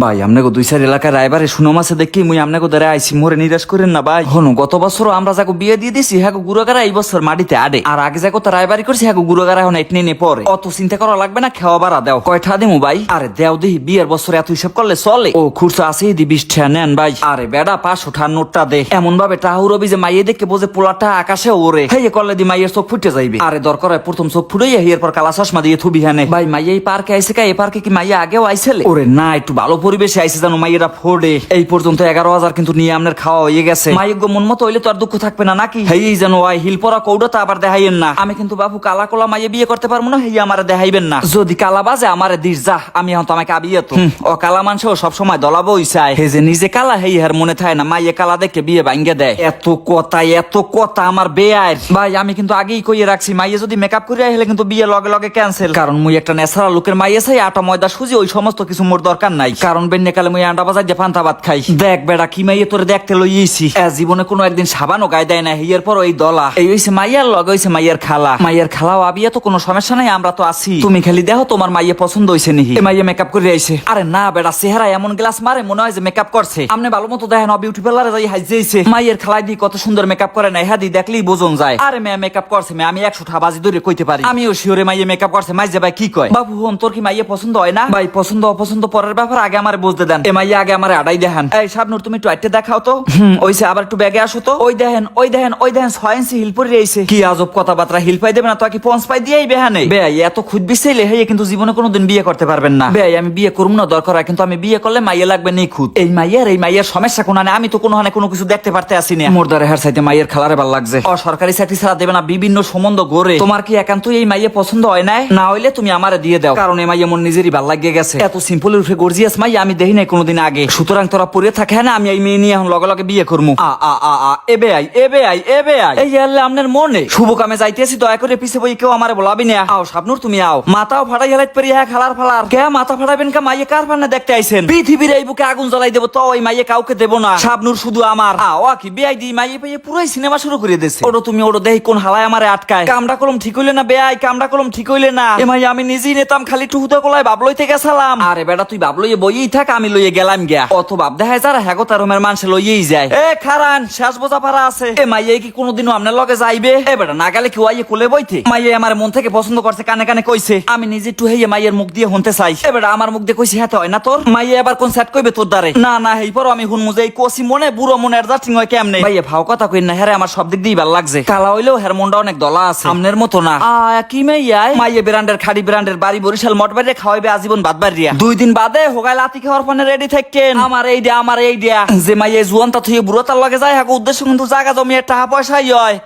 ভাই আপনাকে দুই চার এলাকার রায়বারে শুনো মাসে দেখি মুই আপনাকে ধরে আইসি মোরে নিরাশ করেন না ভাই। হনু গত বছর আমরা যাকে বিয়ে দিয়ে দিছি হ্যাঁ গুড়াগারা এই বছর মাটিতে আডে আর আগে যাকে তো রায়বাড়ি করছি হ্যাঁ গুড়াগারা এখন এট নিয়ে পরে অত চিন্তা করা লাগবে না, খাওয়া বাড়া দেও কয়টা দেবো ভাই? আরে দেও দিহি বিয়ের বছর এত হিসাব করলে চলে? ও খুরসা আছে দি 20টা নেন ভাই। আরে বেড়া 500 নোটটা দে এমন ভাবে টাহুরবি যে মাইয়ে দেখে বোঝে পোলাটা আকাশে ওরে হেয়ে করলে দি মাইয়ের চোখ ফুটে যাইবে। আরে দরকার হয় প্রথম চোখ ফুটাইয়া হিয়ার পর কালা চশমা দিয়ে থুবি হানে ভাই। মাইয়া এই পার্কে আইসে কা? এই পার্কে কি মাইয়া আগেও আইসেলে? ওরে না, একটু ভালো পরিবেশে আইসে জানো মাইয়েরা ফোড়ে। এই পর্যন্ত 11,000 কিন্তু নিয়ে আপনার খাওয়া হয়ে গেছে। মাইয়ের মন মতো হইলে তো আর দুঃখ থাকবে না নাকি? হেই জানো ওই হিল পরা কৌড়া আবার দেখাইবেন না। আমি কিন্তু বাবু কালা কোলা মাইয়ে বিয়ে করতে পারবো না, হেই আমারে দেখাইবেন না। যদি কালা বাজে আমারে দিস যা, আমি এখন তো আমাকে আবিয়ে তো ও কালা মানুষও সবসময় দলাবই চায়। হে যে নিজে কালা হেই হার মনে থাকে না মাইয়ে কালা দেখে বিয়ে ভাঙ্গে দেয়। এত কথা আমার বেয়ার ভাই। আমি কিন্তু আগেই কইয়ে রাখছি মাইয়ে যদি মেকআপ করে আইলে কিন্তু বিয়ে লগে লগে ক্যান্সেল। কারণ মুই একটা ন্যাচারাল লুকের মাইয়ে চাই, আটা ময়দা সুজি ওই সমস্ত কিছু মোর দরকার নাই। কারণ বেন্নে কালে মুই আন্ডা বাজার দিয়ে পান্তা ভাত খাই। দেখ বেড়া কি মাইয়ে তোরে দেখতে লইয়েছি, জীবনে কোনো একদিন সাবানও গায়ে দেয় না। হিয়ার পর ওই দলা এই হইছে মাইয়ার লগে হইছে মাইয়ার খালা। মাইয়ার খালাও আবিয়া তো কোনো সমস্যা নাই, আমরা তো আছি। তুমি খালি দেখো তোমার মাইয়ে পছন্দ হইছে নিহি। মাইয়া মেকআপ করে আইছে। আরে না বেড়া চেহারা এমন গ্লাস মারে মনে হয় যে মেকআপ করছে। আপনি ভালো মতো দেখেন বিউটি পার্লারে যাই হাইজেইছে। মাইয়ের খালাই দি কত সুন্দর মেকআপ করে নাই হাদি দেখলেই বোঝন যায়। আরে মেয়ে মেকআপ করছে মেয়ে, আমি 100টা বাজি ধরে কইতে পারি। আমিও শিওরে মাইয়ে মেকআপ করছে। মাইজে ভাই কি কয়? বাবু হন তোর কি মাইয়ে পছন্দ হয় না? ভাই পছন্দ অপছন্দ পরের ব্যাপার, আগে আমারে বুঝতে দেন। এ মাইয়া আগে আমারে আড়াই দেখান। এই শাবনুর তুমি একটু আইটে দেখাও তো। ওইসে আবার একটু ব্যাগে আসো তো। ওই দেখেন 6 ইঞ্চি হিল পরে রয়েছে। কি আজব কথাবার্তা, হিল পাই দেবে না তো কি পঞ্চ পাই দিয়েই বেহানে? বেয়াই এত খুদ বিছাইলে হেয়ে কিন্তু জীবনে কোনোদিন বিয়ে করতে পারবেন না। বেয়াই আমি বিয়ে করব না দরকার হয়, কিন্তু আমি বিয়ে করলে মাইয়া লাগবে নেই খুদ। এই মাইয়ার সমস্যা কোন না? আমি তো কোনো হানে কোনো কিছু দেখতে পারতে আসি না। মোরদারে হার সাইতে মাইয়ের খালারে ভাল লাগছে। সরকারি চাকরি ছাড়া দেবে না, বিভিন্ন সম্বন্ধ গড়ে। তোমার কি একান্তই এই মাইয়ে পছন্দ হয় না? না হইলে তুমি আমারে দিয়ে দাও, কারণ এই মাইয়া মন নিজেরই ভাল লাগিয়ে গেছে। এত সিম্পল উঠে গর্জিয়াস মাইয়া আমি দেখি নাই কোনোদিন আগে। সুতরাং তোরা পরে থাকে না, আমি এই মেয়ে নিয়ে এখন লগে লগে বিয়ে করবো। এবে আই এই আল্লাহ আপনার মনে শুভ কামে যাইতেছি, দয়া করে পিছে বই কেউ আমারে বলাবি না। আও শাবনুর তুমি আও। মাথাও ফাটাই হেলাইতে পারি হ্যাঁ খালার ফালার কে? মাথা ফাটাবেন কা? মাইয়ে কার ফান্না দেখতে আইছেন? পৃথিবীর এই বুকে আগুন জ্বালাই দেবো তো ওই মাইয়ে কাউকে দেবো না। শাবনুর শুধু আমার। কি বেআই দি মাইয়ে পাইয়ে পুরোই সিনেমা শুরু করে দিয়েছে। ওটা তুমি ওটা দেখি কোন হালায় আমারে আটকায়। কামড়া কলম ঠিক হইলে না বেআই, কামড়া কলম ঠিক হইলে না। এ মাইয়া আমি নিজেই নেতাম, খালি টুহুদা কলায় বাবলইতে গেছিলাম। আরে বেটা তুই বাবলইয়ে বইয়েই থাক, আমি লইয়ে গেলাম গিয়া। অত বাপ দেখায় যারা হ্যাগো তার রুমের মানুষ লইয়েই যায়। এ খারান শেষ বোঝা পারা আছে। এ মাইয়ে কি কোনোদিনও আপনার লগে যাইবে? এ বেটা না গেলে কি ওয়াইয়ে কোলে বইতে? মাইয়ে আমার মন থেকে পছন্দ করছে, কানে কানে কইছে। আমি নিজে টু হেয়ে মাইয়ের মুখ দিয়ে হনতে চাই। এ বেটা আমার মুখ দিয়ে কইছে হ্যাঁ হয় না তোর? মাইয়ে এবার কোন সেট কইবে তোর দ্বারে? না হেই পর আমি হুন মুজে কোসি মনে বুড়ো মনে অ্যাডজাস্টিং হয় কেমনে? মাইয়ে ভাও কথা কই না হ্যাঁ, আমার সব দিক দিয়ে ভালো লাগছে। কালা হইলেও হের মনটা অনেক দলা আছে, আমনের মতো না। কি মাইয়ে ব্র্যান্ডের খাড়ি ব্র্যান্ডের বাড়ি বরিশাল মঠ বাড়ি খাওয়াইবে আজীবন বাদ বাড়িয়া। 2 দিন বাদে হোগাই লাতি খাওয়ার পরে রেডি থাকেন। আমার এই দিয়া যে মাইয়ে জুয়ানটা থুয়ে বুড়ো তার লগে যায় হ্যাঁ উদ্দেশ্য কিন্তু জায়গা জমিয়ে টাকা পয়সাই হয়।